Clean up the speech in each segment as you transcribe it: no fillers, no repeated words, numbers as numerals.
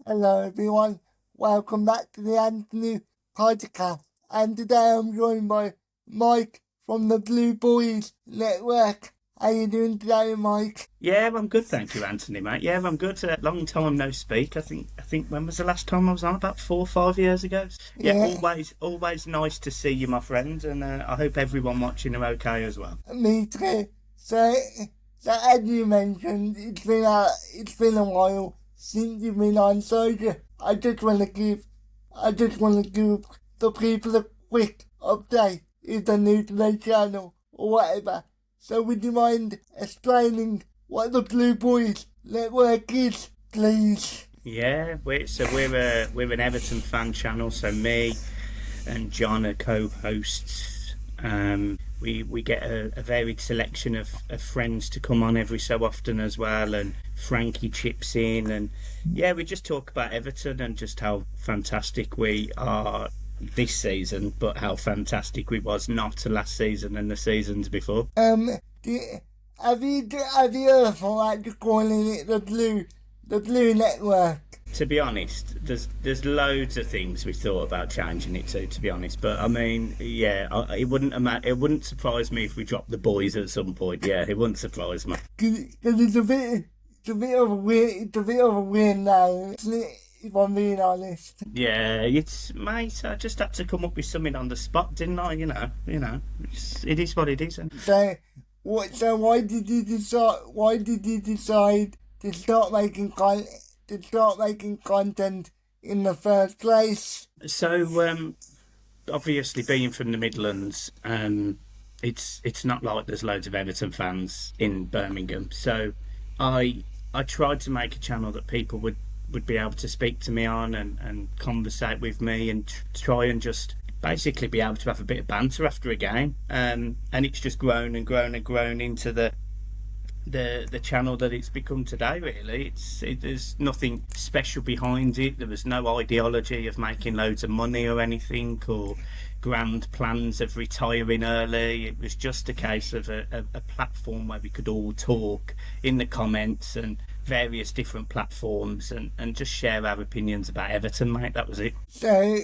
Hello everyone, welcome back to the Anthony podcast. And today I'm joined by Mike from the Blue Boys Network. How you doing today, Mike? Yeah, I'm good, thank you, Anthony, mate. Yeah, I'm good. Long time no speak. I think when was the last time I was on? About 4 or 5 years ago. Yeah, Yeah, always nice to see you, my friend, and I hope everyone watching are okay as well. me too. So, so as you mentioned, it's been a while since you've been on. So I just want to give the people a quick update if they're new to the channel or whatever. So would you mind explaining what the Blue Boys Network is, please? Yeah, we're an Everton fan channel, so me and John are co-hosts. We get a varied selection of friends to come on every so often as well, and Frankie chips in, and yeah, we just talk about Everton and just how fantastic we are this season, but how fantastic we was not last season and the seasons before. Do you, have you ever thought like calling it the Blue Network? To be honest, there's loads of things we thought about changing it to be honest. But I mean, yeah, it wouldn't surprise me if we dropped the boys at some point. Yeah, it wouldn't surprise me. Because it's a bit of a weird name, isn't it, if I'm being honest. Yeah, it's mate. I just had to come up with something on the spot, didn't I? It is what it is. So, so why did you decide to start making content in the first place? So, obviously, being from the Midlands, it's not like there's loads of Everton fans in Birmingham. So, I tried to make a channel that people would be able to speak to me on and conversate with me and try and just basically be able to have a bit of banter after a game. And it's just grown and grown and grown into the channel that it's become today. Really, there's nothing special behind it. There was no ideology of making loads of money or anything, or grand plans of retiring early. It was just a case of a platform where we could all talk in the comments and various different platforms and just share our opinions about Everton, mate. That was it. So,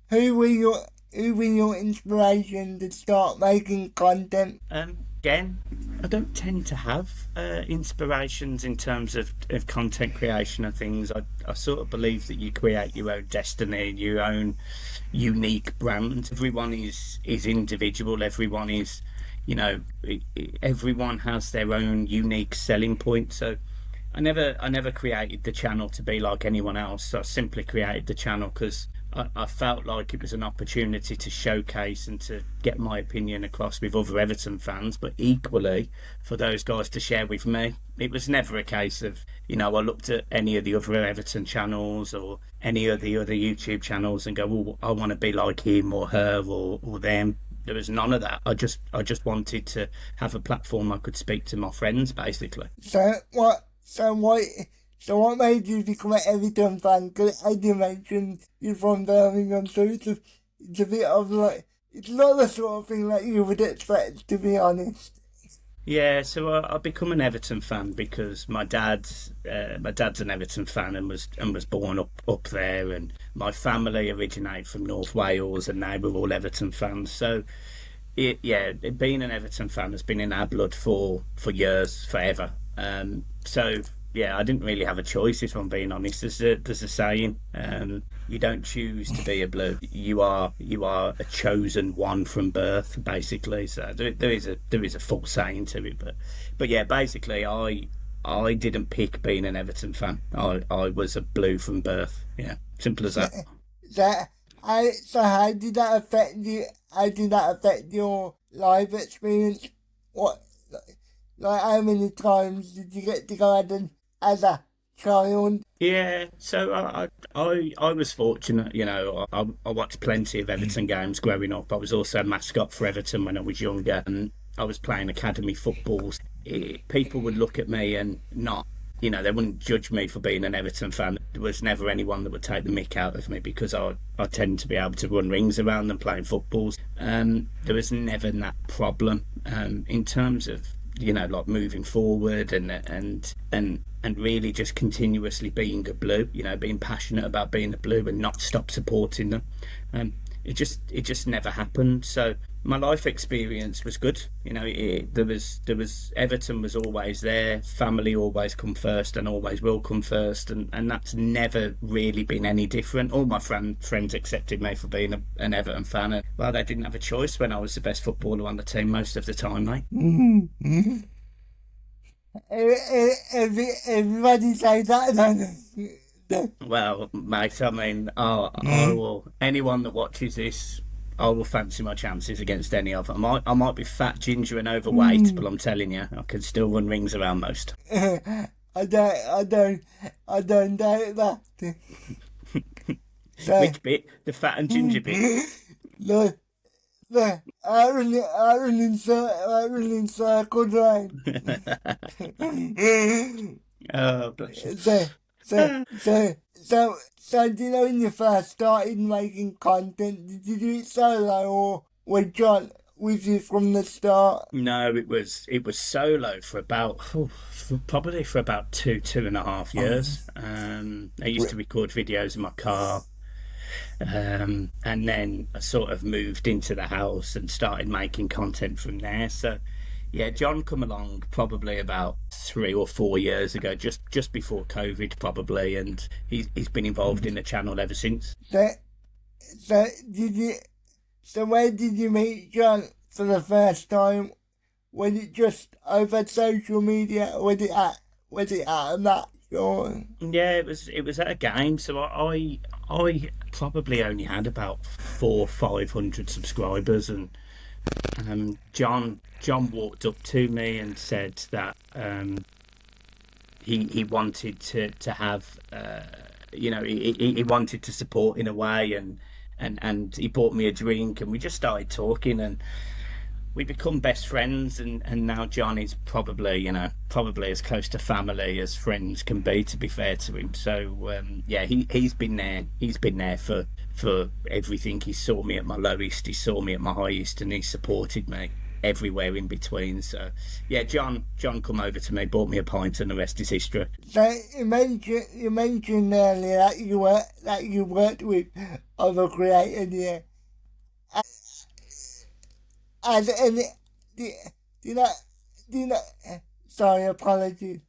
who were your inspiration to start making content? Again, I don't tend to have inspirations in terms of content creation and things. I sort of believe that you create your own destiny, your own unique brand. Everyone is individual. Everyone is, everyone has their own unique selling point. So I never created the channel to be like anyone else. I simply created the channel because I felt like it was an opportunity to showcase and to get my opinion across with other Everton fans, but equally for those guys to share with me. It was never a case of, I looked at any of the other Everton channels or any of the other YouTube channels and go, well, I want to be like him or her or them. There was none of that. I just wanted to have a platform I could speak to my friends, basically. So what made you become an Everton fan? Because as you mentioned, you're from Birmingham, so it's a bit of like, it's not the sort of thing that you would expect, to be honest. Yeah, so I become an Everton fan because my dad's an Everton fan and was born up there, and my family originate from North Wales, and they were all Everton fans. So being an Everton fan has been in our blood for years, forever. So yeah, I didn't really have a choice, if I'm being honest. There's a saying, you don't choose to be a blue. You are a chosen one from birth, basically. So there is a full saying to it, but yeah, basically, I didn't pick being an Everton fan. I was a blue from birth. Yeah, simple as that. That so how did that affect you? How did that affect your life experience? What, like how many times did you get to go as a child? Yeah, so I was fortunate, I watched plenty of Everton games growing up. I was also a mascot for Everton when I was younger, and I was playing academy football. People would look at me and not, they wouldn't judge me for being an Everton fan. There was never anyone that would take the mick out of me because I tend to be able to run rings around them playing footballs. There was never that problem in terms of like moving forward and and really just continuously being a Blue, being passionate about being a Blue and not stop supporting them. Um, it just never happened. So my life experience was good. There was Everton was always there. Family always come first and always will come first, and that's never really been any different. All my friends accepted me for being an Everton fan, and well, they didn't have a choice when I was the best footballer on the team most of the time, mate. Everybody say that. Well, mate, I mean, I will. Anyone that watches this, I will fancy my chances against any of them. I might be fat, ginger, and overweight, but I'm telling you, I can still run rings around most. I don't doubt that. So, Which bit? The fat and ginger bit? look, I run in circles, right? Oh, bless you. So, do you know when you first started making content, did you do it solo or was John with you from the start? No, it was solo for about probably for about 2.5 years. I used to record videos in my car. And then I sort of moved into the house and started making content from there. So, yeah, John come along probably about 3 or 4 years ago, just before COVID, probably, and he's been involved in the channel ever since. So, so did you? So where did you meet John for the first time? Was it just over social media, or was it at a match or? Yeah, it was at a game. So I probably only had about 400-500 subscribers, and John walked up to me and said that he wanted to have he wanted to support in a way, and he bought me a drink, and we just started talking, and we become best friends, and now John is probably as close to family as friends can be, to be fair to him. So yeah, he's been there for everything. He saw me at my lowest, he saw me at my highest, and he supported me everywhere in between. So yeah, John come over to me, bought me a pint, and the rest is history. So you mentioned earlier that you worked with other creators, yeah. As any, do you know, sorry, apologies.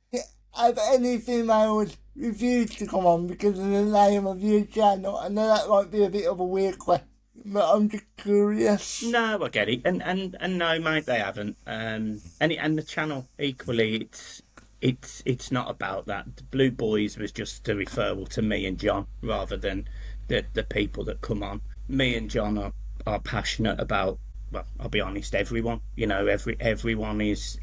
Have any females refused to come on because of the name of your channel? I know that might be a bit of a weird question, but I'm just curious. No, I get it, and no, mate, they haven't. And the channel equally, it's not about that. The Blue Boys was just a referral to me and John rather than the people that come on. Me and John are passionate about. Well, I'll be honest, everyone. Everyone is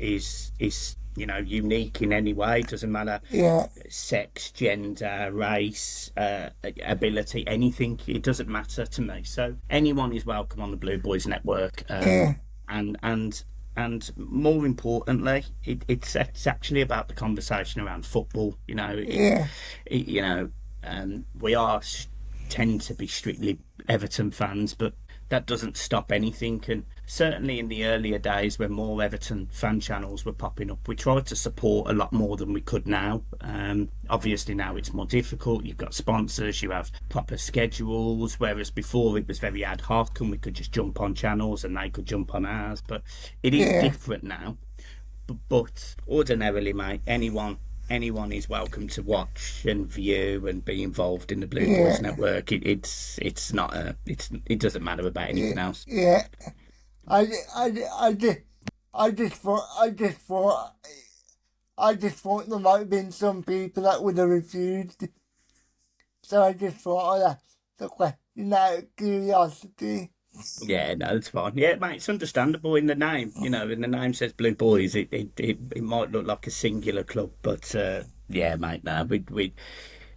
unique in any way. It doesn't matter Yeah, sex, gender, race, ability, anything. It doesn't matter to me. So anyone is welcome on the Blue Boys Network. yeah, And more importantly, it's actually about the conversation around football. yeah, We tend to be strictly Everton fans, but that doesn't stop anything. And certainly in the earlier days when more Everton fan channels were popping up, we tried to support a lot more than we could now. Obviously now it's more difficult. You've got sponsors, you have proper schedules, whereas before it was very ad hoc and we could just jump on channels and they could jump on ours. But it is yeah, different now. But ordinarily, mate, anyone is welcome to watch and view and be involved in the Blue Boys yeah, Network. It's not it doesn't matter about anything else. yeah. I, I, I just, I just thought there might have been some people that would have refused. So I just thought, oh, that's the question out of curiosity. Yeah, no, it's fine. Yeah, mate, it's understandable in the name. In the name says Blue Boys. It might look like a singular club, but yeah, mate, no,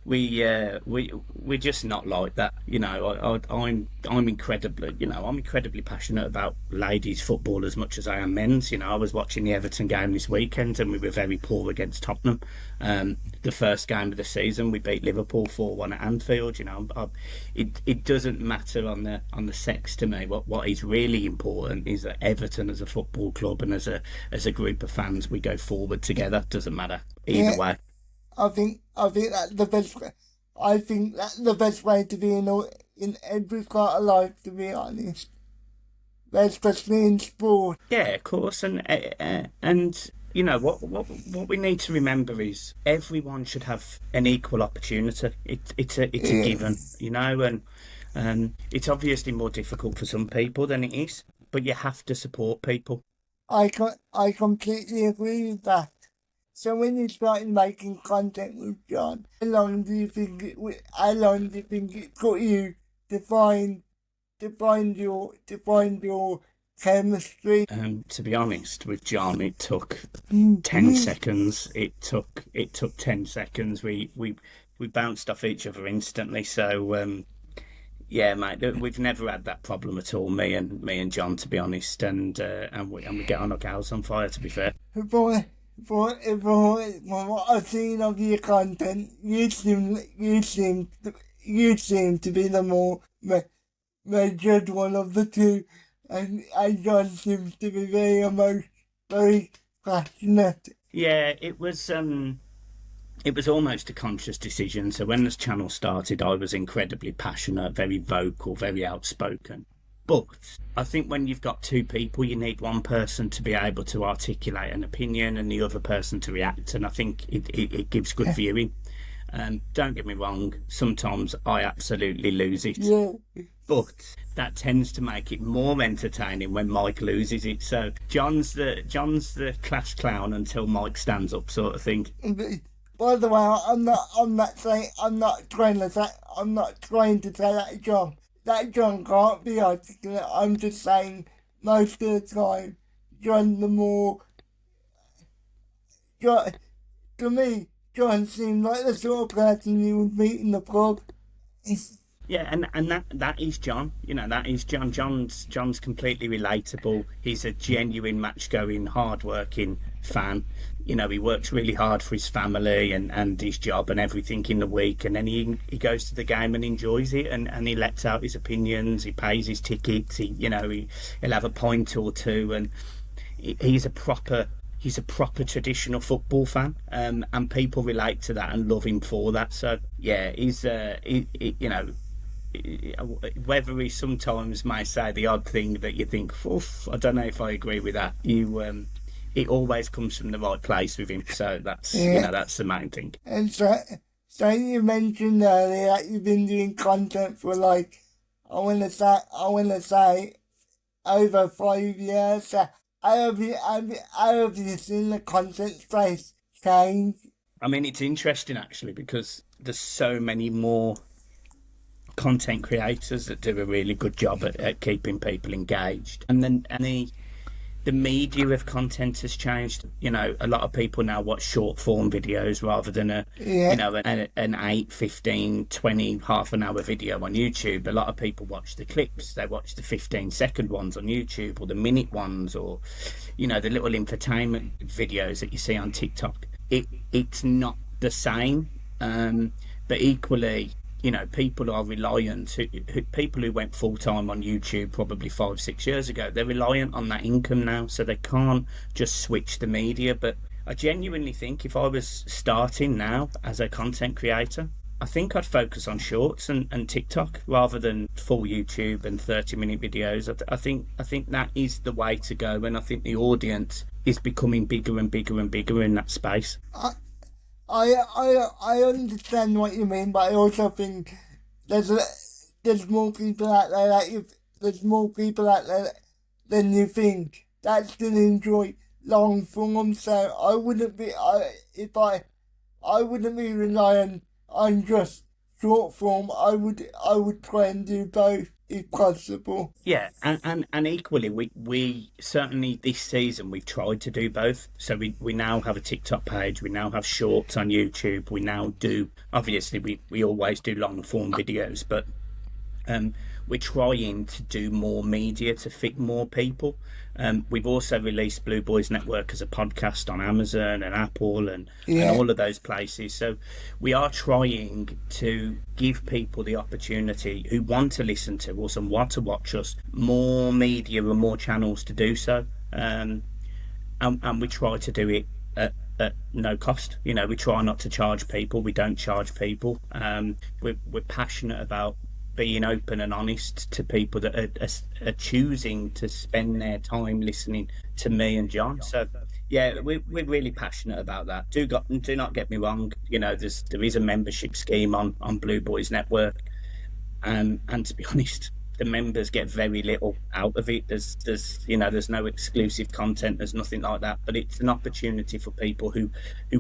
we're just not like that. I'm incredibly passionate about ladies football as much as I am men's. I was watching the Everton game this weekend and we were very poor against Tottenham. The first game of the season we beat Liverpool 4-1 at Anfield. It doesn't matter on the sex to me. What is really important is that Everton as a football club and as a group of fans, we go forward together. Doesn't matter either Yeah, way. I think that's the best way. I think that's the best way to be in every part of life, to be honest, especially in sport. Yeah, of course, and you know what we need to remember is everyone should have an equal opportunity. It's a Yeah, given, you know, and it's obviously more difficult for some people than it is, but you have to support people. I completely agree with that. So when you started making content with John, how long do you think it took you to find your chemistry? To be honest, with John, it took ten Mhm. seconds. It took 10 seconds. We bounced off each other instantly. So yeah, mate, we've never had that problem at all. Me and John, to be honest, and we get on like a house on fire. To be fair. For, from what I've seen of your content, you seem to be the more measured one of the two, and John seems to be very passionate. Yeah, it was almost a conscious decision. So when this channel started, I was incredibly passionate, very vocal, very outspoken. But I think when you've got two people, you need one person to be able to articulate an opinion and the other person to react. And I think it gives good viewing. Don't get me wrong, sometimes I absolutely lose it. Yeah, But that tends to make it more entertaining when Mike loses it. So John's the class clown until Mike stands up, sort of thing. by the way, I'm not trying to say, that John can't be articulate. I'm just saying, most of the time, John, the more, John, to me, John seemed like the sort of person you would meet in the pub. Yeah, and that is John. You know, that is John. John's completely relatable. He's a genuine match going, hard working fan. You know, he works really hard for his family and his job and everything in the week, and then he goes to the game and enjoys it, and he lets out his opinions. He pays his tickets. He'll have a pint or two, and he's a proper traditional football fan, and people relate to that and love him for that. So yeah, you know, whether he sometimes may say the odd thing that you think, oof, I don't know if I agree with that. It always comes from the right place with him. So that's Yeah. that's the main thing. And so you mentioned earlier that you've been doing content for like, I wanna say over 5 years. So how have you seen the content space change? I mean, it's interesting actually because there's so many more content creators that do a really good job at keeping people engaged, and then the media of content has changed. You know, a lot of people now watch short form videos rather than Yeah, an 8, 15, 20, half an hour video on YouTube. A lot of people watch the clips. They watch the 15-second ones on YouTube, or the minute ones, or you know, the little infotainment videos that you see on TikTok. It's not the same, but equally, you know, people are reliant. People who went full time on YouTube probably 5, 6 years ago, they're reliant on that income now, so they can't just switch the media. But I genuinely think if I was starting now as a content creator, I think I'd focus on shorts and TikTok rather than full YouTube and 30-minute videos. I think that is the way to go, and I think the audience is becoming bigger and bigger and bigger in that space. I understand what you mean, but I also think there's a, there's more people out there there's more people out there than you think that still enjoy long form. So I wouldn't be relying on just short form. I would try and do both if possible. Yeah, and equally, we certainly this season we've tried to do both. So we now have a TikTok page, we now have shorts on YouTube, we now do, obviously we always do long form videos, but we're trying to do more media to fit more people. We've also released Blue Boys Network as a podcast on Amazon and Apple and Yeah, all of those places. So we are trying to give people the opportunity who want to listen to us and want to watch us more media and more channels to do so. And we try to do it at no cost. You know, we try not to charge people. We don't charge people. We're passionate about being open and honest to people that are choosing to spend their time listening to me and John. So yeah, we're really passionate about that. Do not get me wrong. You know, there is a membership scheme on Blue Boys Network, and to be honest, the members get very little out of it. There's no exclusive content. There's nothing like that. But it's an opportunity for people who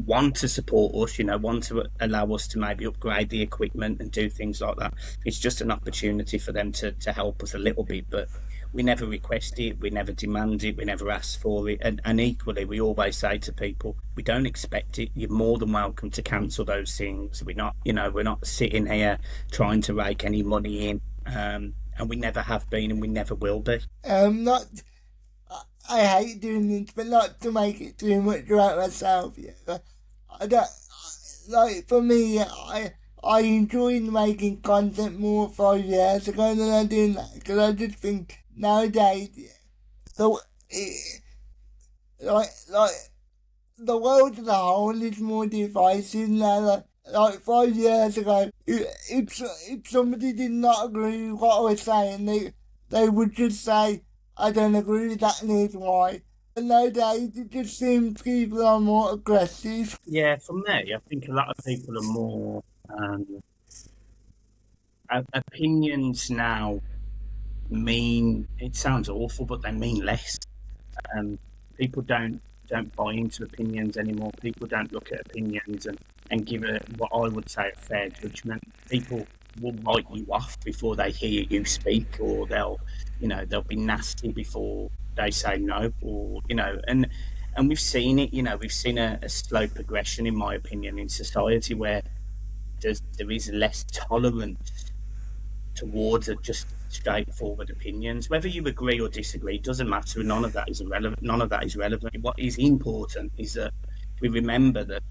want to support us. You know, want to allow us to maybe upgrade the equipment and do things like that. It's just an opportunity for them to help us a little bit. But we never request it. We never demand it. We never ask for it. And equally, we always say to people, we don't expect it. You're more than welcome to cancel those things. We're not sitting here trying to rake any money in. And we never have been, and we never will be. Not. I hate doing this, but not to make it too much about myself. Yeah, I don't like. For me, I enjoyed making content more 5 years ago than I do now, because I just think nowadays, yeah, so like the world as a whole is more divisive now. Like 5 years ago, if somebody did not agree with what I was saying, they would just say, I don't agree with that and here's why. And nowadays, it just seems people are more aggressive. Yeah, for me, I think a lot of people are more opinions now mean, it sounds awful, but they mean less. People don't buy into opinions anymore. People don't look at opinions and give what I would say a fair judgment. People will write you off before they hear you speak, or they'll be nasty before they say no, or and we've seen it. We've seen a slow progression, in my opinion, in society where there is less tolerance towards just straightforward opinions. Whether you agree or disagree doesn't matter. None of that is irrelevant. What is important is that we remember that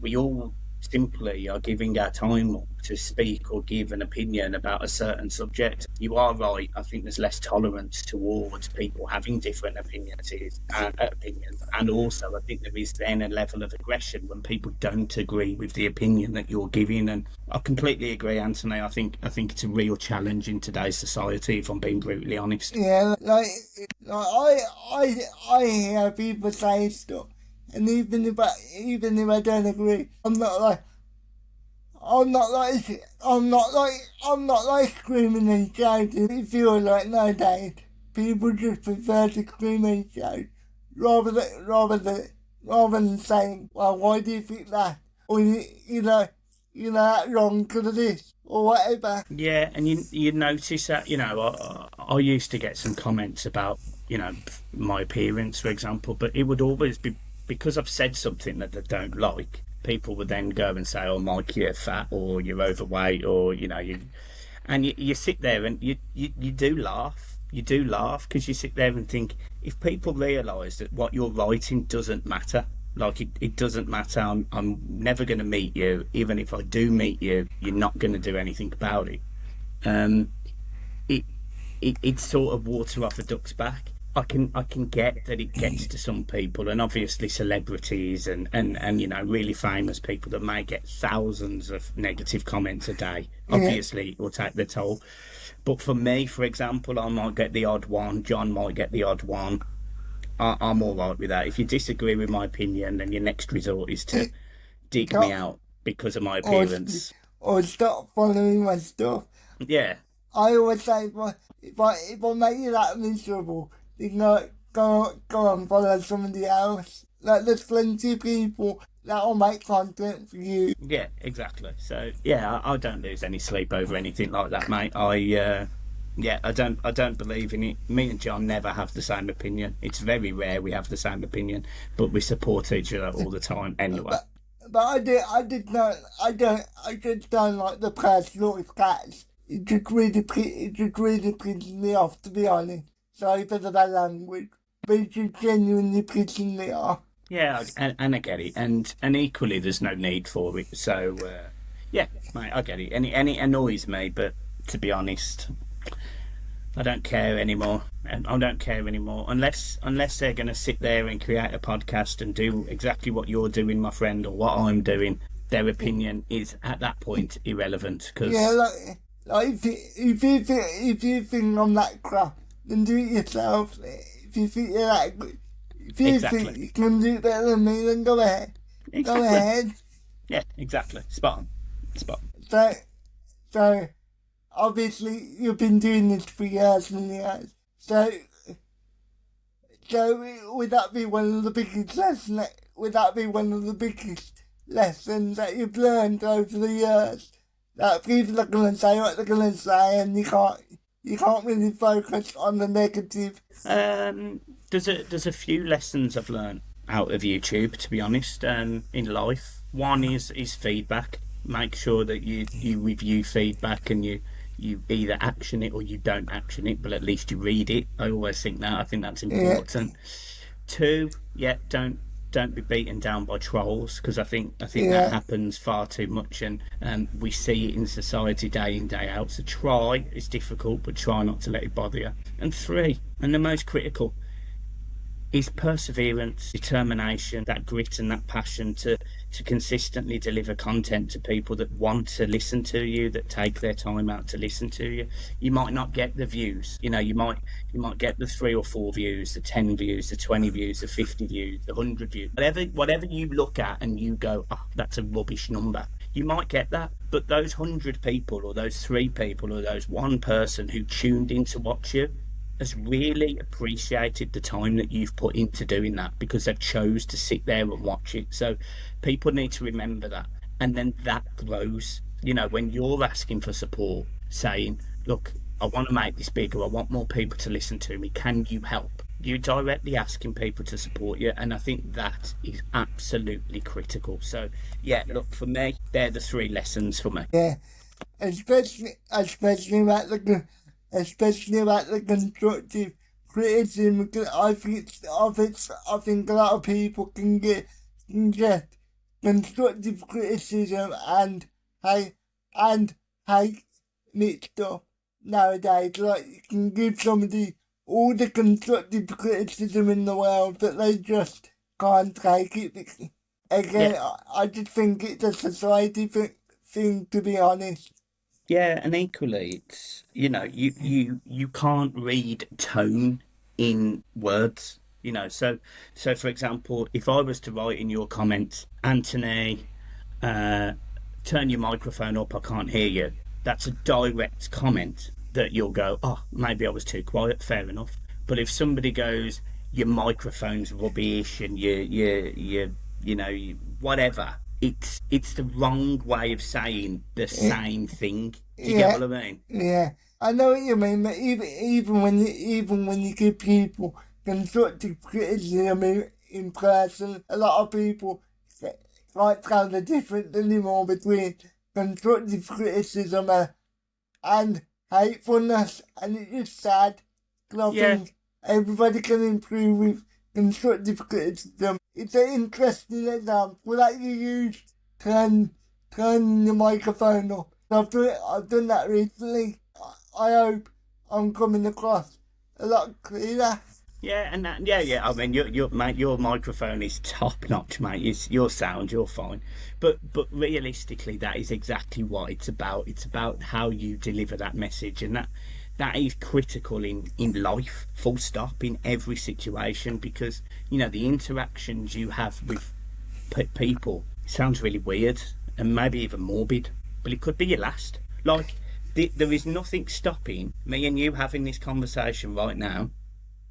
we all simply are giving our time to speak or give an opinion about a certain subject. You are right. I think there's less tolerance towards people having different opinions, and also I think there is then a level of aggression when people don't agree with the opinion that you're giving. And I completely agree, Anthony. I think it's a real challenge in today's society, if I'm being brutally honest. Yeah, like I hear people say stuff, and even if I don't agree, I'm not like screaming and shouting. It feels like nowadays people just prefer to scream and shout rather than saying, well, why do you think that? Or you're that wrong because of this or whatever. Yeah, and you notice that, I used to get some comments about, my appearance, for example, but it would always be because I've said something that they don't like. People would then go and say, "Oh, Mike, you're fat, or you're overweight, or you sit there and you do laugh. You do laugh because you sit there and think, if people realise that what you're writing doesn't matter, like it doesn't matter. I'm never going to meet you. Even if I do meet you, you're not going to do anything about it. It's sort of water off a duck's back. I can get that it gets to some people, and obviously celebrities and really famous people that may get thousands of negative comments a day. Obviously, it will take the toll. But for me, for example, I might get the odd one. John might get the odd one. I'm all right with that. If you disagree with my opinion, then your next resort is to dig me out because of my appearance, or stop following my stuff. Yeah. I always say, if I make you that miserable, go and follow somebody else. Like, there's plenty of people that will make content for you. Yeah, exactly. So yeah, I don't lose any sleep over anything like that, mate. I don't believe in it. Me and John never have the same opinion. It's very rare we have the same opinion, but we support each other all the time anyway. But I just don't like the personal attacks. It just really pisses me off, to be honest. Sorry for the bad language, but it just genuinely pisses me off. Yeah, and I get it, and equally, there's no need for it. So, yeah, mate, I get it. And it annoys me, but to be honest, I don't care anymore. And I don't care anymore unless they're going to sit there and create a podcast and do exactly what you're doing, my friend, or what I'm doing. Their opinion is at that point irrelevant. Cause Yeah, like if you think I'm that crap, then do it yourself. If you think you're that good, if you Exactly. think you can do it better than me, then go ahead. Exactly. Go ahead. Yeah, exactly. Spot on. Spot on. So obviously you've been doing this for years and years. So would that be one of the biggest lessons? Would that be one of the biggest lessons that you've learned over the years? That people are gonna say what they're gonna say, and you can't really focus on the negative. There's a few lessons I've learned out of YouTube, to be honest, in life. One is feedback. Make sure that you review feedback and you either action it or you don't action it, but at least you read it. I always think that. I think that's important. Two, don't be beaten down by trolls, because I think that happens far too much, and we see it in society day in, day out. So try, it's difficult, but try not to let it bother you. And three, and the most critical, is perseverance, determination, that grit and that passion to consistently deliver content to people that want to listen to you, that take their time out to listen to you. You might not get the views, you might get the 3 or 4 views, the 10 views, the 20 views, the 50 views, the 100 views, whatever you look at and you go, oh, that's a rubbish number. You might get that, but those 100 people or those 3 people or those 1 person who tuned in to watch you has really appreciated the time that you've put into doing that, because they've chose to sit there and watch it. So people need to remember that, and then that grows. When you're asking for support, saying, look, I want to make this bigger, I want more people to listen to me, can you help? You're directly asking people to support you, and I think that is absolutely critical. So yeah, look, for me, they're the 3 lessons for me. Yeah, especially about the constructive criticism, because I think a lot of people can get constructive criticism and hate mixed up nowadays. Like, you can give somebody all the constructive criticism in the world, but they just can't take it. Again, Yeah. I just think it's a society thing, to be honest. Yeah, and equally, it's you can't read tone in words. So for example, if I was to write in your comments, Anthony, turn your microphone up, I can't hear you. That's a direct comment that you'll go, oh, maybe I was too quiet. Fair enough. But if somebody goes, your microphone's rubbish and whatever. It's the wrong way of saying the same thing. Do you get what I mean? Yeah, I know what you mean, but even when you give people constructive criticism in person, a lot of people can't tell the difference anymore between constructive criticism and hatefulness, and it's just sad. 'Cause I think everybody can improve with constructive criticism. It's an interesting example that you use, turning the microphone up. I've done that recently. I hope I'm coming across a lot clearer. Yeah, and I mean, your microphone is top notch, mate. Your sound, you're fine. But realistically, that is exactly what it's about. It's about how you deliver that message, and that is critical in life, full stop, in every situation, because the interactions you have with people, it sounds really weird and maybe even morbid, but it could be your last. Like, there is nothing stopping me and you having this conversation right now.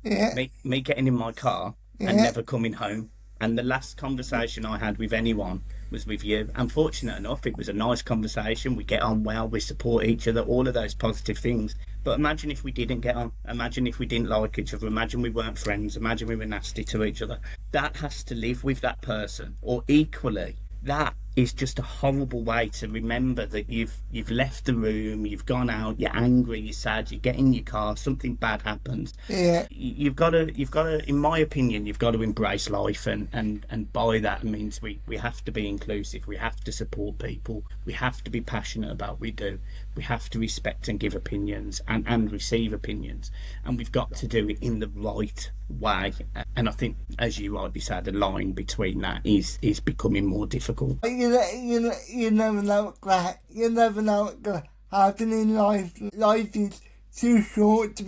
Yeah. Me getting in my car and never coming home. And the last conversation I had with anyone was with you. And fortunate enough, it was a nice conversation. We get on well, we support each other, all of those positive things. But imagine if we didn't get on. Imagine if we didn't like each other. Imagine we weren't friends. Imagine we were nasty to each other. That has to live with that person. Or equally, that is just a horrible way to remember that you've left the room, you've gone out, you're angry, you're sad, you get in your car, something bad happens. Yeah. You've got to, in my opinion, you've got to embrace life, and by that means we have to be inclusive, we have to support people, we have to be passionate about what we do, we have to respect and give opinions and receive opinions, and we've got to do it in the right way. And I think, as you rightly said, the line between that is becoming more difficult. You never know what's you never know what's gonna happen in life. Life is too short to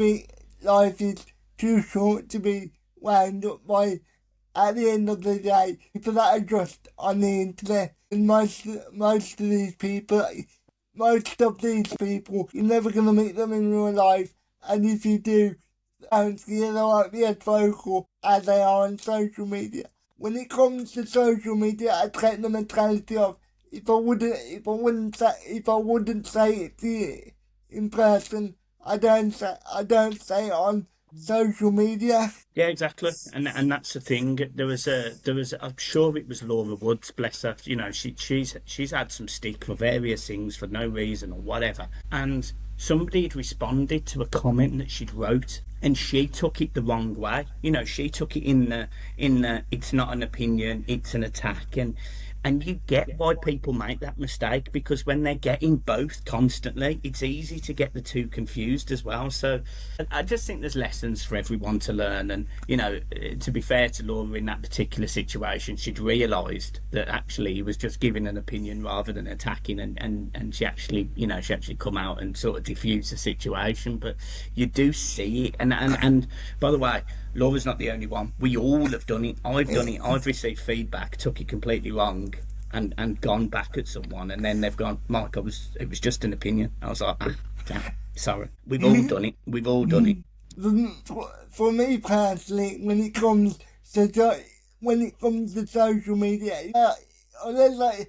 be wound up by. At the end of the day, people that are just on the internet, and most of these people, you're never gonna meet them in real life. And if you do, they won't be as vocal as they are on social media. When it comes to social media, I take the mentality of if I wouldn't say it to you in person, I don't say it on social media. Yeah, exactly, and that's the thing. There was I'm sure it was Laura Woods, bless her. You know, she's had some stick for various things for no reason or whatever, and somebody had responded to a comment that she'd wrote, and she took it the wrong way. You know, she took it in the it's not an opinion, it's an attack, and you get why people make that mistake, because when they're getting both constantly, it's easy to get the two confused as well. So I just think there's lessons for everyone to learn. And, you know, to be fair to Laura in that particular situation, she'd realised that actually he was just giving an opinion rather than attacking, and she actually come out and sort of diffuse the situation. But you do see it. And by the way, Laura's not the only one. We all have done it. I've done it. I've received feedback, took it completely wrong, and gone back at someone, and then they've gone, Mark, it was just an opinion. I was like, sorry. We've all done it. We've all done it. For me personally, when it comes to social media, unless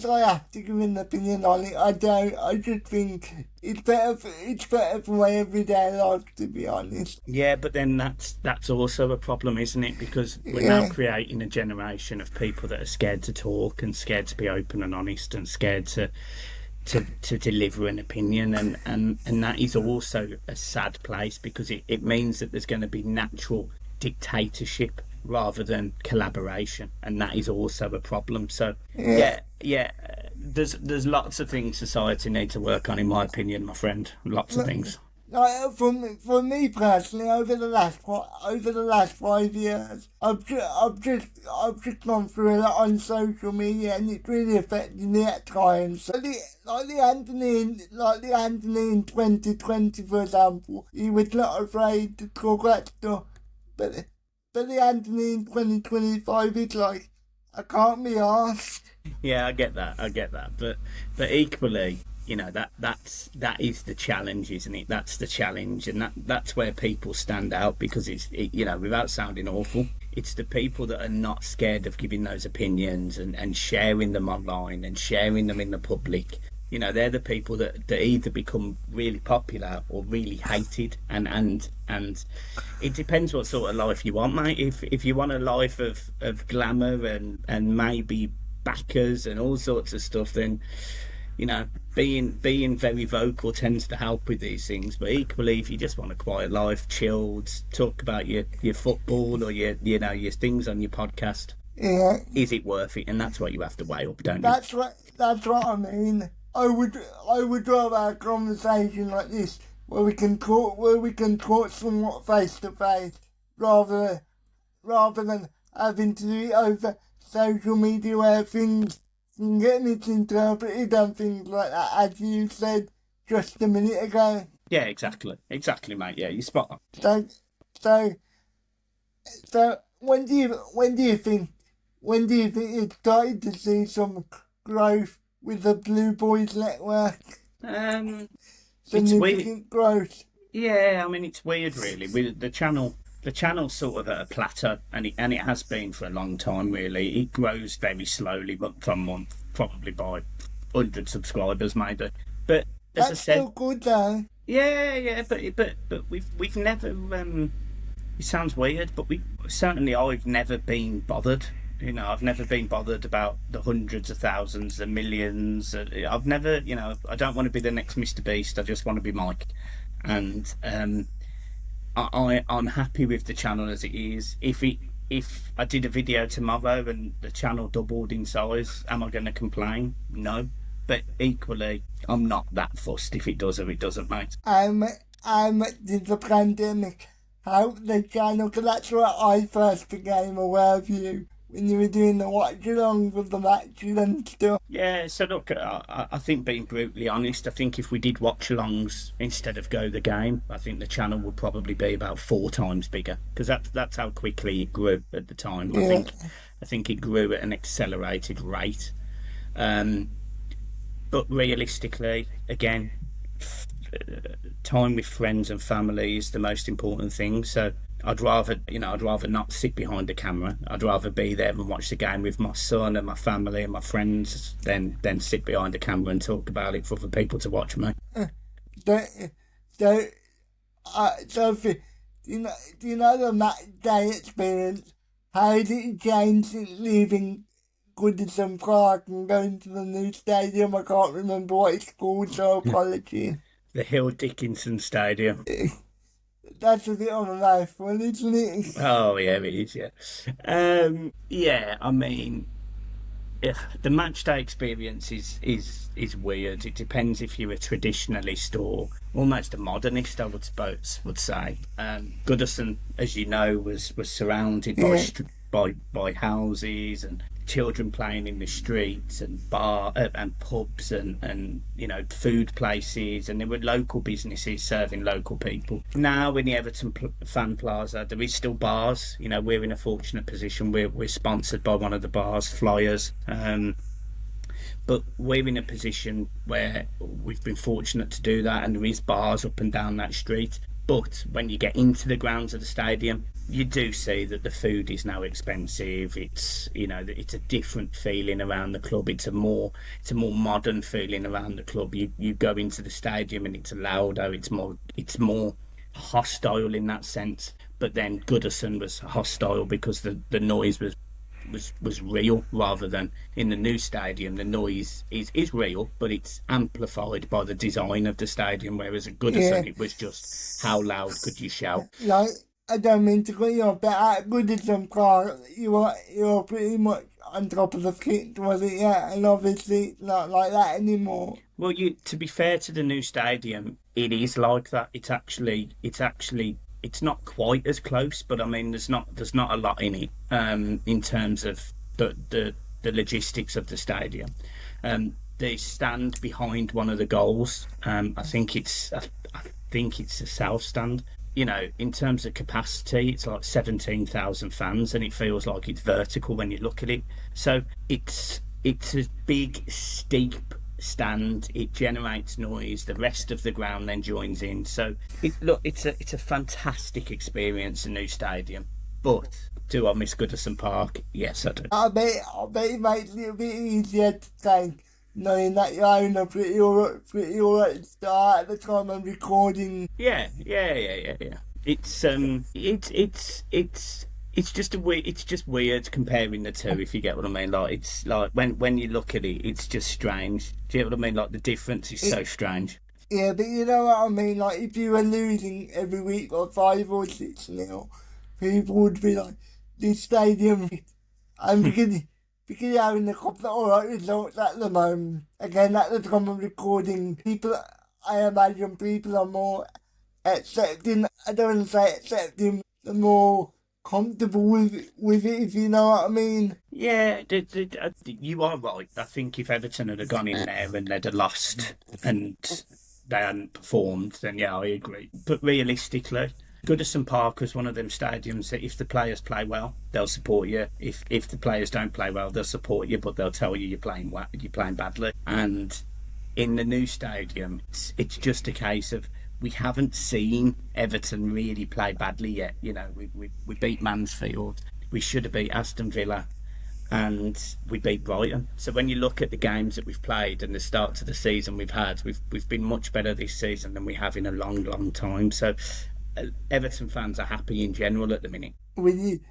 I have to give an opinion on it, I don't. I just think it's better for my everyday life, to be honest. Yeah, but then that's also a problem, isn't it? Because we're now creating a generation of people that are scared to talk and scared to be open and honest and scared to deliver an opinion, and that is also a sad place, because it means that there's going to be natural dictatorship rather than collaboration, and that is also a problem. So there's lots of things society need to work on, in my opinion, my friend. Lots of things. For me personally, over the last 5 years, I've just gone through a lot on social media, and it's really affected me at times. Like the Anthony in 2020, for example, he was not afraid to talk that stuff, but the Anthony in 2025 is like, I can't be arsed. Yeah, I get that, but equally, you know, that is the challenge, isn't it? That's the challenge, and that's where people stand out, because you know, without sounding awful, it's the people that are not scared of giving those opinions and sharing them online and sharing them in the public. You know, they're the people that either become really popular or really hated, and it depends what sort of life you want, mate. If you want a life of glamour and maybe backers and all sorts of stuff, then, you know, being very vocal tends to help with these things. But equally, if you just want a quiet life, chilled, talk about your football or your things on your podcast, is it worth it? And that's what you have to weigh up, don't you? That's what I mean. I would rather have a conversation like this where we can talk somewhat face to face, rather than having to do it over social media where things can get misinterpreted and things like that, as you said just a minute ago. Yeah, exactly, mate. Yeah, you're spot on. So when do you think you started to see some growth with the Blue Boys Network? Significant growth. Yeah, I mean, it's weird, really. With the channel's sort of at a plateau, and it has been for a long time, really. It grows very slowly, month on month, probably by 100 subscribers, maybe. But as that's I said, still good though. Yeah, but we've never. It sounds weird, but I've never been bothered You know, I've never been bothered about the hundreds of thousands, the millions. I've never, you know, I don't want to be the next Mr. Beast. I just want to be Mike. And I'm happy with the channel as it is. If I did a video tomorrow and the channel doubled in size, am I going to complain? No. But equally, I'm not that fussed if it does or it doesn't, mate. Did the pandemic help the channel? Because that's where I first became aware of you, when you were doing the watch-alongs with the matches and stuff. Yeah, so look, I think being brutally honest, I think if we did watch-alongs instead of Go the Game, I think the channel would probably be about 4 times bigger, because that's how quickly it grew at the time. Yeah. I think it grew at an accelerated rate. But realistically, again, time with friends and family is the most important thing. So I'd rather not sit behind the camera. I'd rather be there and watch the game with my son and my family and my friends than sit behind the camera and talk about it for other people to watch me. Sophie, do you know the match day experience? How did it change since leaving Goodison Park and going to the new stadium? I can't remember what it's called, so apologies. The Hill Dickinson Stadium. That's a bit of a mouthful, isn't it? Oh yeah, it is. Yeah, I mean, the match day experience is weird. It depends if you're a traditionalist or almost a modernist, I would say. Goodison, as you know, was surrounded by houses and children playing in the streets and bar and pubs and you know, food places, and there were local businesses serving local people. Now in the Everton Fan Plaza, there is still bars. You know, we're in a fortunate position. We're sponsored by one of the bars, Flyers. But we're in a position where we've been fortunate to do that, and there is bars up and down that street. But when you get into the grounds of the stadium, you do see that the food is now expensive. It's, you know, it's a different feeling around the club. It's a more modern feeling around the club. You go into the stadium and it's louder. It's more hostile in that sense. But then Goodison was hostile because the noise was real, rather than in the new stadium. The noise is real, but it's amplified by the design of the stadium, whereas at Goodison it was just how loud could you shout. Like, I don't mean to cut you off, but at Goodison Park, you were pretty much on top of the pitch, was it? Yeah, and obviously it's not like that anymore. Well, to be fair to the new stadium, it is like that. It's actually it's not quite as close, but I mean, there's not a lot in it in terms of the logistics of the stadium. They stand behind one of the goals. I think it's a south stand. You know, in terms of capacity, it's like 17,000 fans, and it feels like it's vertical when you look at it. So it's a big, steep stand. It generates noise. The rest of the ground then joins in. So it's a fantastic experience, a new stadium. But do I miss Goodison Park? Yes, I do. I bet it makes it a bit easier to take, knowing that you're having a pretty alright start at the time I'm recording. Yeah. It's just weird comparing the two, if you get what I mean. Like, it's like when you look at it, it's just strange. Do you get what I mean? Like, the difference is so strange. Yeah, but you know what I mean? Like, if you were losing every week or 5 or 6-0, people would be like, this stadium, and because you're having a couple of alright results at the moment. Again, at the time of recording, I imagine people are more accepting, I don't want to say accepting, the more comfortable with it, if you know what I mean. Yeah, you are right. I think if Everton had gone in there and they'd have lost and they hadn't performed, then yeah, I agree. But realistically, Goodison Park was one of them stadiums that if the players play well, they'll support you. If the players don't play well, they'll support you, but they'll tell you you're playing badly. And in the new stadium, it's just a case of, we haven't seen Everton really play badly yet. You know, we beat Mansfield. We should have beat Aston Villa, and we beat Brighton. So when you look at the games that we've played and the start to the season we've had, we've been much better this season than we have in a long time. So Everton fans are happy in general at the minute. Would you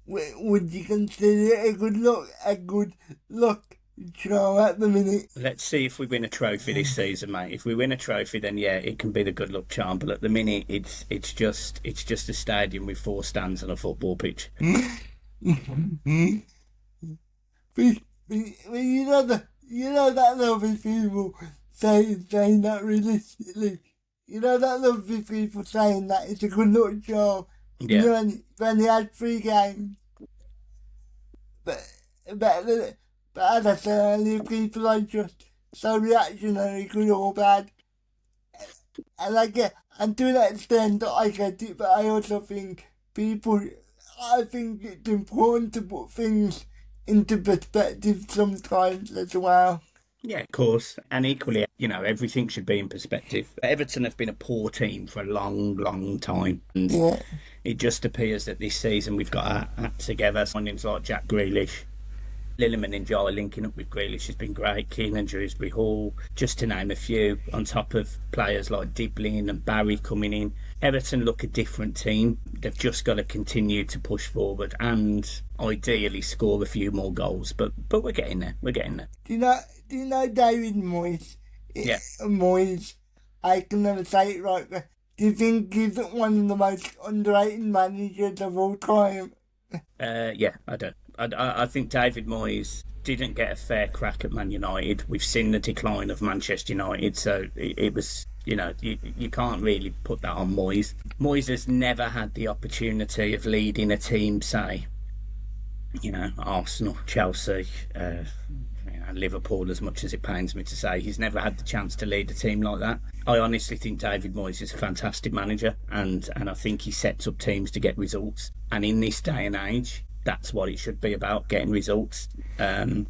would you consider it a good look? A good luck charm at the minute? Let's see if we win a trophy this season, mate. If we win a trophy, then yeah, it can be the good luck charm. But at the minute, it's just a stadium with four stands and a football pitch. But you know that lovely people saying that realistically. You know that lovely people saying that it's a good luck charm. Yeah. You know when they had 3 games. But as I said earlier, people are just so reactionary, good or bad. And to that extent, I get it, but I also think I think it's important to put things into perspective sometimes as well. Yeah, of course. And equally, everything should be in perspective. Everton have been a poor team for a long, long time. And Yeah. it just appears that this season we've got our act together. Signings like Jack Grealish, Lilliman and Jai linking up with Grealish has been great. Keenan Dewsbury Hall, just to name a few, on top of players like Diblin and Barry coming in. Everton look a different team. They've just got to continue to push forward and ideally score a few more goals. But we're getting there. We're getting there. Do you know David Moyes? Yeah. Moyes, I can never say it right, but do you think he's one of the most underrated managers of all time? Yeah, I don't. I think David Moyes didn't get a fair crack at Man United. We've seen the decline of Manchester United, so it was, you can't really put that on Moyes. Moyes has never had the opportunity of leading a team, say, Arsenal, Chelsea, Liverpool, as much as it pains me to say. He's never had the chance to lead a team like that. I honestly think David Moyes is a fantastic manager, and I think he sets up teams to get results. And in this day and age, that's what it should be about, getting results. And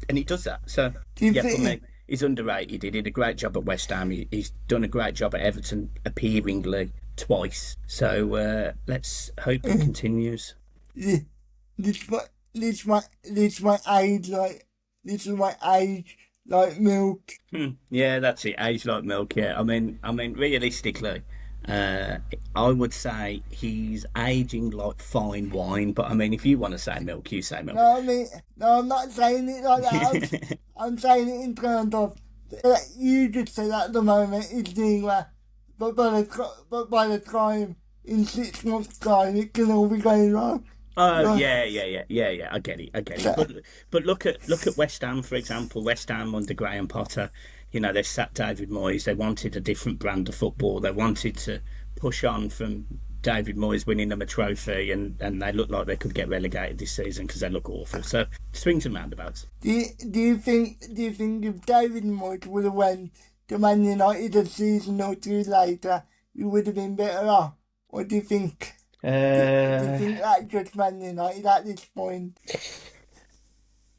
he does that. So, for me, he's underrated. He did a great job at West Ham. He's done a great job at Everton, appearingly twice. So let's hope it continues. This my age like milk. Yeah, that's it. Age like milk. Yeah, I mean, realistically, I would say he's aging like fine wine. But I mean, if you want to say milk, you say milk. No, I'm not saying it like that. I'm saying it in terms of you just said at the moment it's doing well, but by the time in 6 months' time it can all be going wrong. Oh, yeah. I get it. But look at West Ham, for example. West Ham under Graham Potter, they sat David Moyes. They wanted a different brand of football. They wanted to push on from David Moyes winning them a trophy, and they look like they could get relegated this season because they look awful. So swings and roundabouts. Do you think if David Moyes would have went to Man United a season or 2 later, you would have been better off? Or do you think? Do you think that just Man United at this point?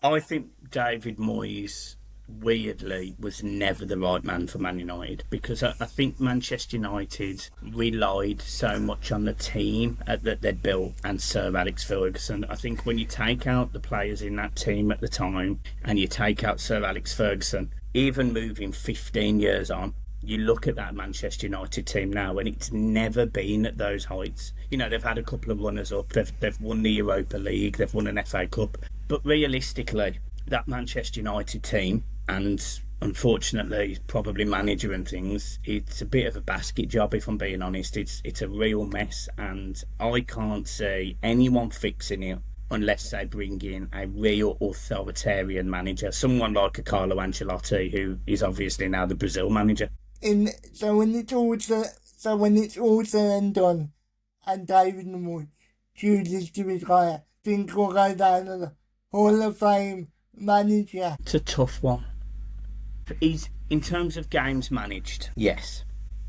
I think David Moyes, weirdly, was never the right man for Man United, because I think Manchester United relied so much on the team that they'd built and Sir Alex Ferguson. I think when you take out the players in that team at the time and you take out Sir Alex Ferguson, even moving 15 years on, you look at that Manchester United team now and it's never been at those heights. They've had a couple of runners-up. They've won the Europa League. They've won an FA Cup. But realistically, that Manchester United team, and unfortunately probably manager and things, it's a bit of a basket job, if I'm being honest. It's a real mess, and I can't see anyone fixing it unless they bring in a real authoritarian manager, someone like a Carlo Ancelotti, who is obviously now the Brazil manager. So when it's all said and done, and David Moyes chooses to retire, think will go down as a Hall of Fame manager? It's a tough one. He's, in terms of games managed, yes,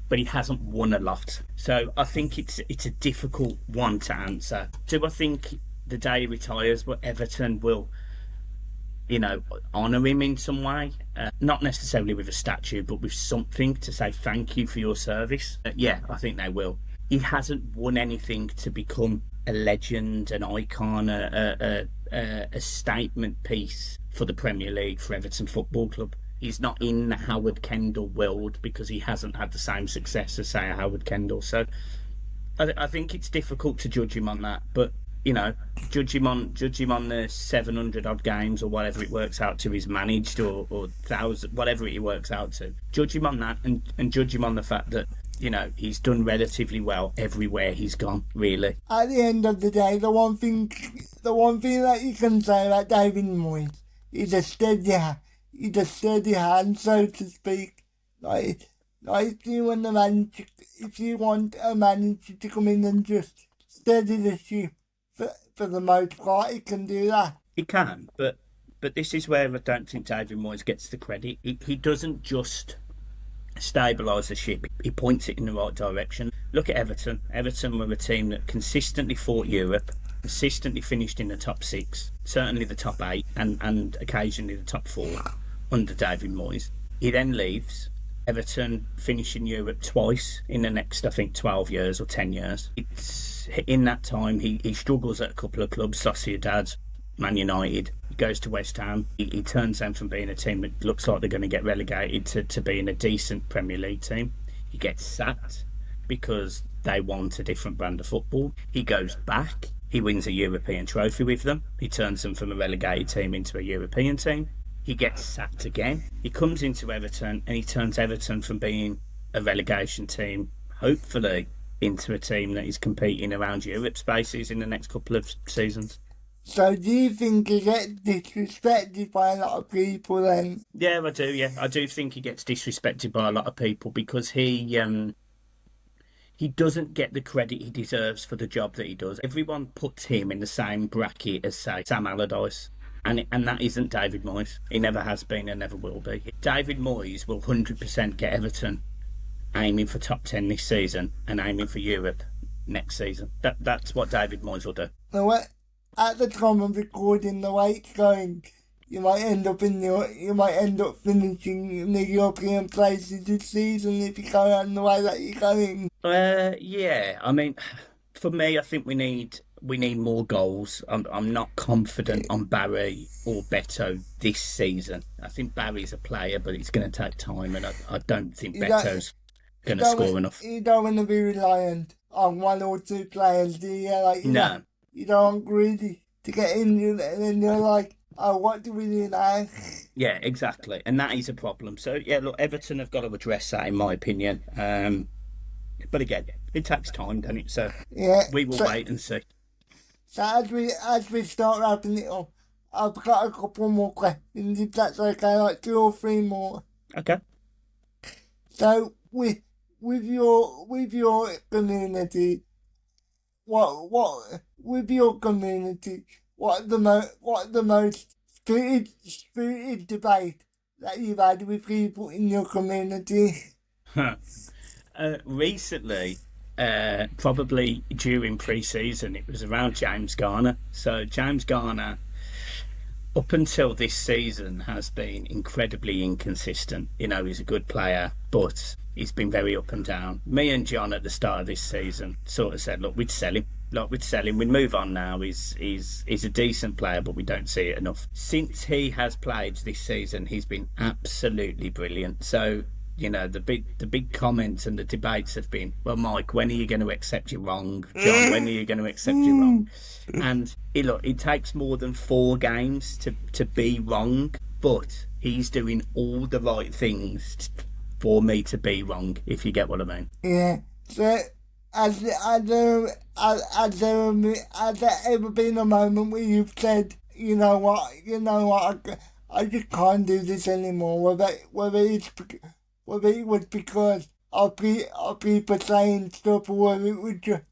but he hasn't won a lot. So I think it's a difficult one to answer. Do I think the day he retires, but Everton will, honour him in some way? Not necessarily with a statue, but with something to say thank you for your service. Yeah, I think they will. He hasn't won anything to become a legend, an icon, a statement piece for the Premier League, for Everton Football Club. He's not in the Howard Kendall world because he hasn't had the same success as, say, a Howard Kendall. So I think it's difficult to judge him on that. But you know, judge him on the 700 odd games or whatever it works out to he's managed, or 1,000, whatever it works out to. Judge him on that, and judge him on the fact that, you know, he's done relatively well everywhere he's gone, really. At the end of the day, the one thing that you can say about David Moyes, he's a steady hand, so to speak. Like if you want a manager to come in and just steady the ship for the most part, he can do that. He can, but this is where I don't think David Moyes gets the credit. He doesn't just stabilise the ship, he points it in the right direction. Look at Everton. Everton were a team that consistently fought Europe, consistently finished in the top 6, certainly the top 8, and occasionally the top 4 under David Moyes. He then leaves. Everton finish in Europe twice in the next, I think, 12 years or 10 years. It's in that time he struggles at a couple of clubs, Sociedad, Man United. He goes to West Ham. He turns them from being a team that looks like they're going to get relegated to being a decent Premier League team. He gets sacked because they want a different brand of football. He goes back. He wins a European trophy with them. He turns them from a relegated team into a European team. He gets sacked again. He comes into Everton and he turns Everton from being a relegation team, hopefully, into a team that is competing around Europe spaces in the next couple of seasons. So do you think he gets disrespected by a lot of people then? Yeah, I do. Yeah, I do think he gets disrespected by a lot of people because he doesn't get the credit he deserves for the job that he does. Everyone puts him in the same bracket as, say, Sam Allardyce. And that isn't David Moyes. He never has been and never will be. David Moyes will 100% get Everton aiming for top 10 this season and aiming for Europe next season. That's what David Moyes will do. Now, at the time of recording, the way it's going, you might end up finishing in the European places this season if you go on the way that you're going. Yeah. I mean, for me, I think we need more goals. I'm not confident on Barry or Beto this season. I think Barry's a player, but it's going to take time, and I don't think Beto's going to score enough. You don't want to be reliant on one or two players, do you? No. You don't want greedy to get injured, and then you're like, oh, what do we do now? Yeah, exactly. And that is a problem. So, yeah, look, Everton have got to address that, in my opinion. But again, it takes time, doesn't it? So yeah, we will wait and see. So as we start wrapping it up, I've got a couple more questions, if that's okay, like 2 or 3 more. Okay. So with your community, what with your community, what the most spirited debate that you've had with people in your community? Recently, probably during pre-season, it was around James Garner. So James Garner, up until this season, has been incredibly inconsistent. You know, he's a good player, but he's been very up and down. Me and John at the start of this season sort of said, look, we'd sell him. We'd move on now. He's a decent player, but we don't see it enough. Since he has played this season, he's been absolutely brilliant. So, you know, the big comments and the debates have been, well, Mike, when are you going to accept you're wrong? John, when are you going to accept you're wrong? And it takes more than 4 games to be wrong, but he's doing all the right things for me to be wrong, if you get what I mean. Yeah. So, has there ever been a moment where you've said, you know what, I just can't do this anymore, whether it was because of people saying stuff, or whether it was just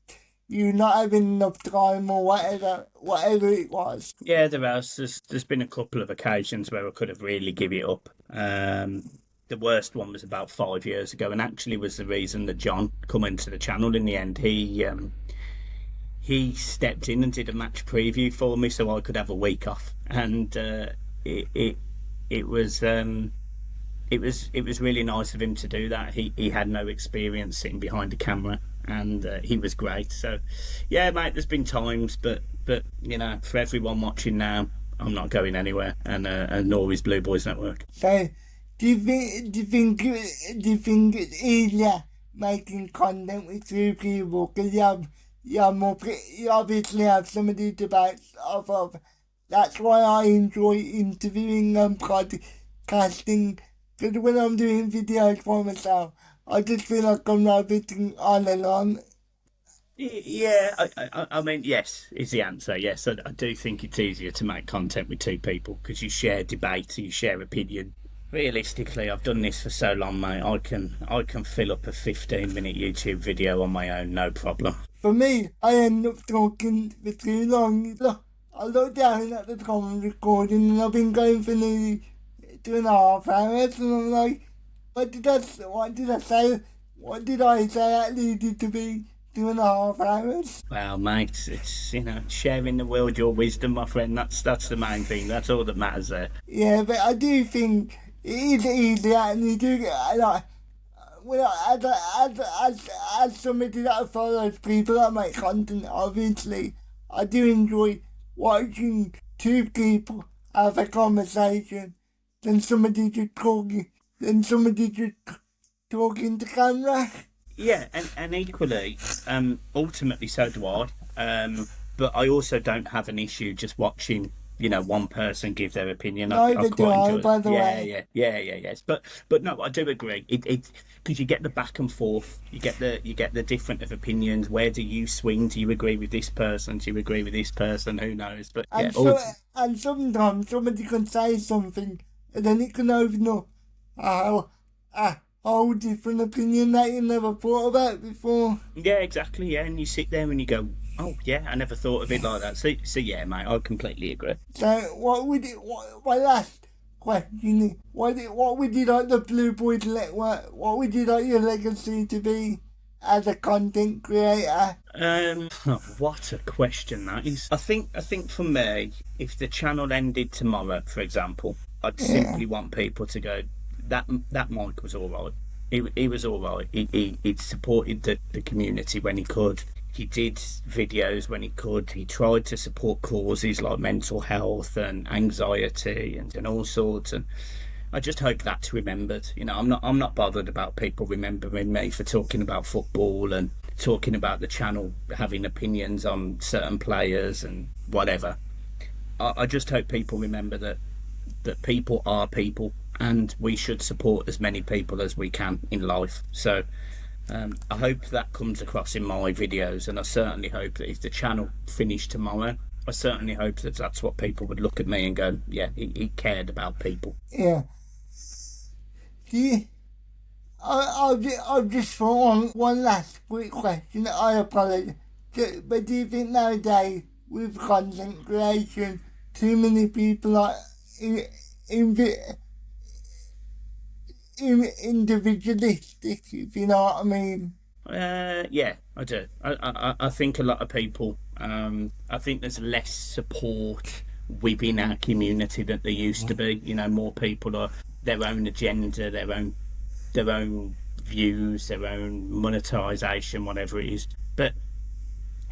you not having enough time, or whatever it was? Yeah, there's been a couple of occasions where I could have really given it up. The worst one was about 5 years ago, and actually was the reason that John come into the channel in the end. He stepped in and did a match preview for me so I could have a week off, and it was really nice of him to do that. He had no experience sitting behind a camera, and he was great. So yeah, mate, there's been times, but you know, for everyone watching now, I'm not going anywhere, and nor is Blue Boys Network. So do you think it's easier making content with 2 people, because you obviously have some of the debates of. That's why I enjoy interviewing and podcasting, because when I'm doing videos for myself, I just feel like I'm rabbiting on and on. Yeah, I mean, yes, is the answer. Yes, I do think it's easier to make content with two people because you share debate, you share opinion. Realistically, I've done this for so long, mate. I can fill up a 15-minute YouTube video on my own, no problem. For me, I end up talking for too long. Look, I look down at the time of recording and I've been going for nearly 2.5 hours and I'm like, what did I say? What did I say that needed to be 2.5 hours? Well, mate, it's sharing the world your wisdom, my friend. That's the main thing. That's all that matters there. Yeah, but I do think it is easier and you do get, like, well, as somebody that follows people that make content, obviously, I do enjoy watching two people have a conversation than somebody just talking to camera. Yeah, and equally, ultimately, so do I. But I also don't have an issue just watching, one person give their opinion. Neither do I, by the way. Yes. But no, I do agree. It because you get the back and forth, you get the different of opinions. Where do you swing? Do you agree with this person? Do you agree with this person? Who knows? But yeah, and sometimes somebody can say something, and then it can open up a whole different opinion that you never thought about before. Yeah, exactly. Yeah, and you sit there and you go, oh yeah, I never thought of it like that. So yeah, mate, I completely agree. So my last question, what would you like the Blue Boys Network, what would you like your legacy to be as a content creator? What a question that is. I think for me, if the channel ended tomorrow, for example, I'd simply want people to go, that Mike was all right. He was all right. He supported the community when he could. He did videos when he could. He tried to support causes like mental health and anxiety and all sorts. And I just hope that's remembered. I'm not bothered about people remembering me for talking about football and talking about the channel having opinions on certain players and whatever. I just hope people remember that people are people and we should support as many people as we can in life. So I hope that comes across in my videos, and I certainly hope that if the channel finished tomorrow, I certainly hope that that's what people would look at me and go, yeah, he cared about people. Yeah. I've just thought one last quick question. I apologise. But do you think nowadays, with content creation, too many people are individualistic, if you know what I mean? Yeah, I do. I think a lot of people, I think there's less support within our community than there used to be. More people are their own agenda, their own views, their own monetization, whatever it is. But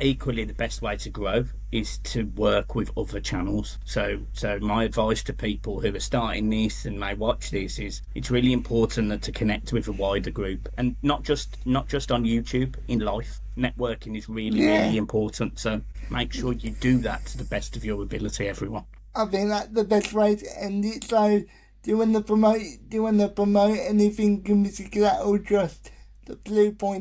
equally, the best way to grow is to work with other channels. So my advice to people who are starting this and may watch this is it's really important that to connect with a wider group, and not just on YouTube, in life. Networking is really important. So make sure you do that to the best of your ability, everyone. I think that's the best way to end it. So do you want to promote anything in particular, or just the Blue Boys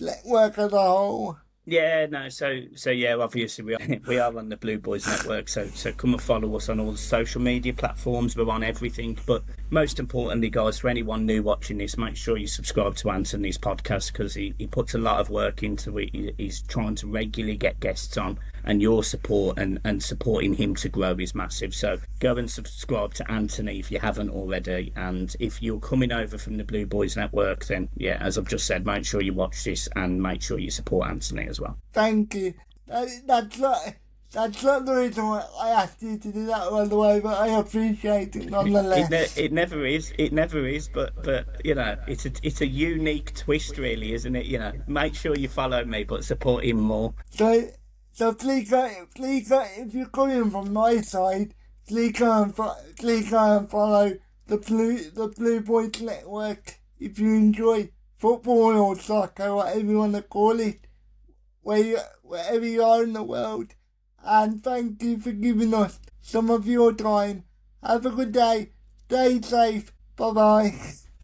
Network as a whole? Yeah, no, so yeah, obviously we are on the Blue Boys Network, so come and follow us on all the social media platforms. We're on everything, but most importantly, guys, for anyone new watching this, make sure you subscribe to Anthony's podcast, because he puts a lot of work into it. He's trying to regularly get guests on, and your support and supporting him to grow is massive. So go and subscribe to Anthony if you haven't already, and if you're coming over from the Blue Boys Network, then yeah, as I've just said, make sure you watch this and make sure you support Anthony as well. Thank you. That's not the reason why I asked you to do that, by the way, but I appreciate it nonetheless. It never is. But it's a unique twist, really, isn't it? Make sure you follow me, but support him more. So please go, if you're coming from my side, please go and follow the Blue Boys Network if you enjoy football or soccer, whatever you want to call it. wherever you are in the world. And thank you for giving us some of your time. Have a good day. Stay safe. Bye bye.